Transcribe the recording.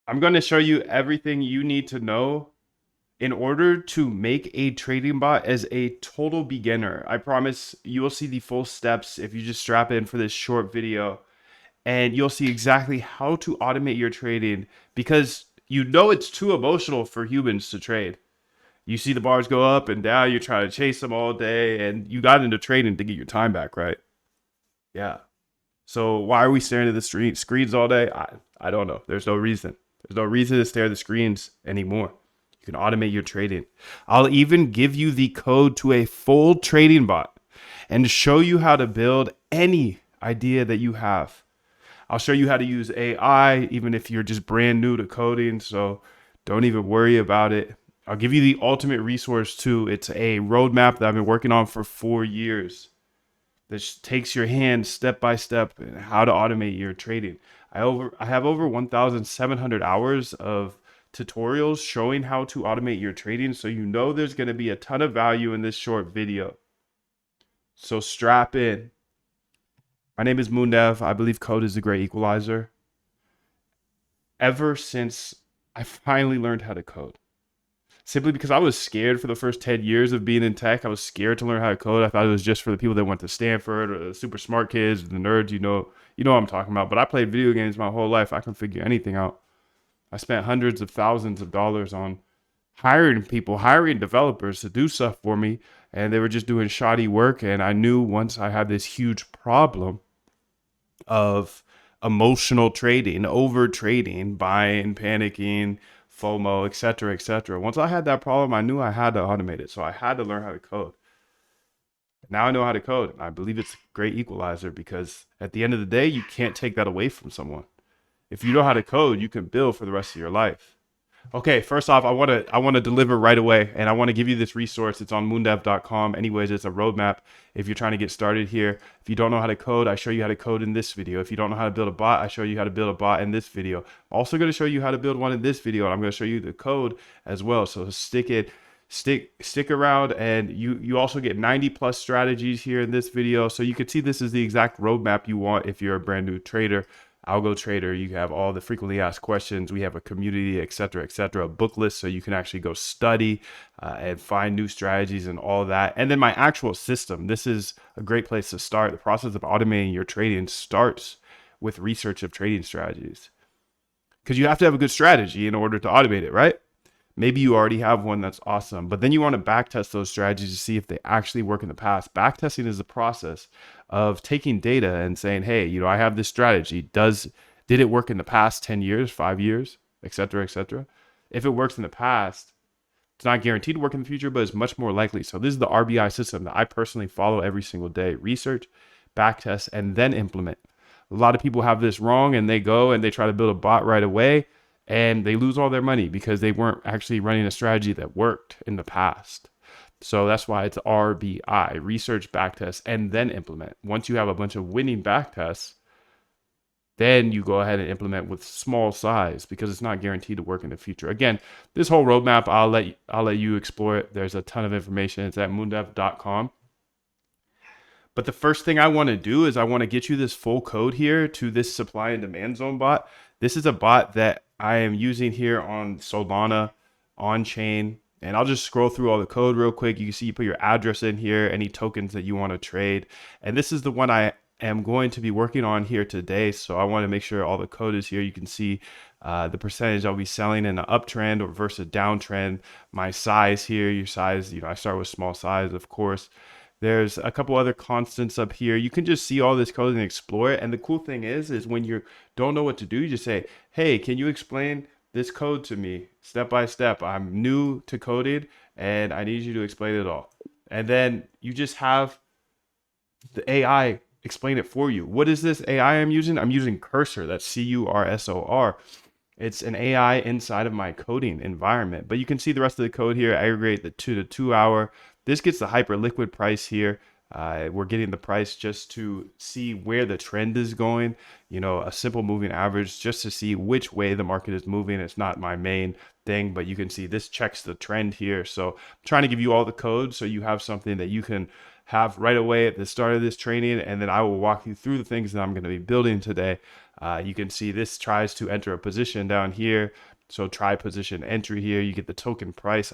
I'm going to show you everything you need to know in order to make a trading bot as a total beginner. I promise you will see the full steps if you just strap in for this short video, and you'll see exactly how to automate your trading, because you know it's too emotional for humans to trade. You see the bars go up and down, you're trying to chase them all day, and you got into trading to get your time back, right? Yeah. So why are we staring at the screens all day? I don't know. There's no reason. There's no reason to stare at the screens anymore. You can automate your trading. I'll even give you the code to a full trading bot and show you how to build any idea that you have. I'll show you how to use AI, even if you're just brand new to coding. So don't even worry about it. I'll give you the ultimate resource too. It's a roadmap that I've been working on for 4 years. This takes your hand step by step in how to automate your trading. I have over 1,700 hours of tutorials showing how to automate your trading, so you know there's going to be a ton of value in this short video. So strap in. My name is Moondev. I believe code is a great equalizer. Ever since I finally learned how to code, simply because I was scared for the first 10 years of being in tech. I was scared to learn how to code. I thought it was just for the people that went to Stanford or the super smart kids, the nerds, you know what I'm talking about. But I played video games my whole life. I can figure anything out. I spent hundreds of thousands of dollars on hiring people, hiring developers to do stuff for me, and they were just doing shoddy work. And I knew once I had this huge problem of emotional trading, over trading, buying, panicking, FOMO, etc., etc. Once I had that problem, I knew I had to automate it. So I had to learn how to code. Now I know how to code. I believe it's a great equalizer, because at the end of the day, you can't take that away from someone. If you know how to code, you can build for the rest of your life. Okay, first off, I want to deliver right away, and I want to give you this resource. It's on moondev.com. Anyways, it's a roadmap if you're trying to get started here. If you don't know how to code, I show you how to code in this video. If you don't know how to build a bot, I show you how to build a bot in this video. I'm also going to show you how to build one in this video, and I'm going to show you the code as well. So stick around, and you also get 90 plus strategies here in this video. So you can see this is the exact roadmap you want if you're a brand new trader, algo trader. You have all the frequently asked questions. We have a community, etc., a book list, so you can actually go study and find new strategies and all that. And then my actual system. This is a great place to start. The process of automating your trading starts with research of trading strategies, because you have to have a good strategy in order to automate it, right? Maybe you already have one that's awesome, but then you want to backtest those strategies to see if they actually work in the past. Backtesting is the process of taking data and saying, hey, I have this strategy. Did it work in the past 10 years, 5 years, etc., etc.? If it works in the past, it's not guaranteed to work in the future, but it's much more likely. So this is the RBI system that I personally follow every single day: research, backtest, and then implement. A lot of people have this wrong, and they go and they try to build a bot right away, and they lose all their money because they weren't actually running a strategy that worked in the past. So that's why it's RBI: research, backtest, and then implement. Once you have a bunch of winning backtests, then you go ahead and implement with small size, because it's not guaranteed to work in the future. Again, this whole roadmap, I'll let you explore it. There's a ton of information. It's at moondev.com. But the first thing I want to do is I want to get you this full code here to this supply and demand zone bot. This is a bot that I am using here on Solana, on chain. And I'll just scroll through all the code real quick. You can see you put your address in here, any tokens that you want to trade. And this is the one I am going to be working on here today. So I want to make sure all the code is here. You can see the percentage I'll be selling in an uptrend or versus downtrend. My size here, your size, I start with small size, of course. There's a couple other constants up here. You can just see all this code and explore it. And the cool thing is when you don't know what to do, you just say, hey, can you explain this code to me step by step? I'm new to coding and I need you to explain it all. And then you just have the AI explain it for you. What is this AI I'm using? I'm using Cursor. That's Cursor. It's an AI inside of my coding environment. But you can see the rest of the code here. Aggregate the 2 to 2 hour. This gets the hyper liquid price here. We're getting the price just to see where the trend is going. A simple moving average just to see which way the market is moving. It's not my main thing, but you can see this checks the trend here. So I'm trying to give you all the code so you have something that you can have right away at the start of this training, and then I will walk you through the things that I'm going to be building today. You can see this tries to enter a position down here. So try position entry here. You get the token price.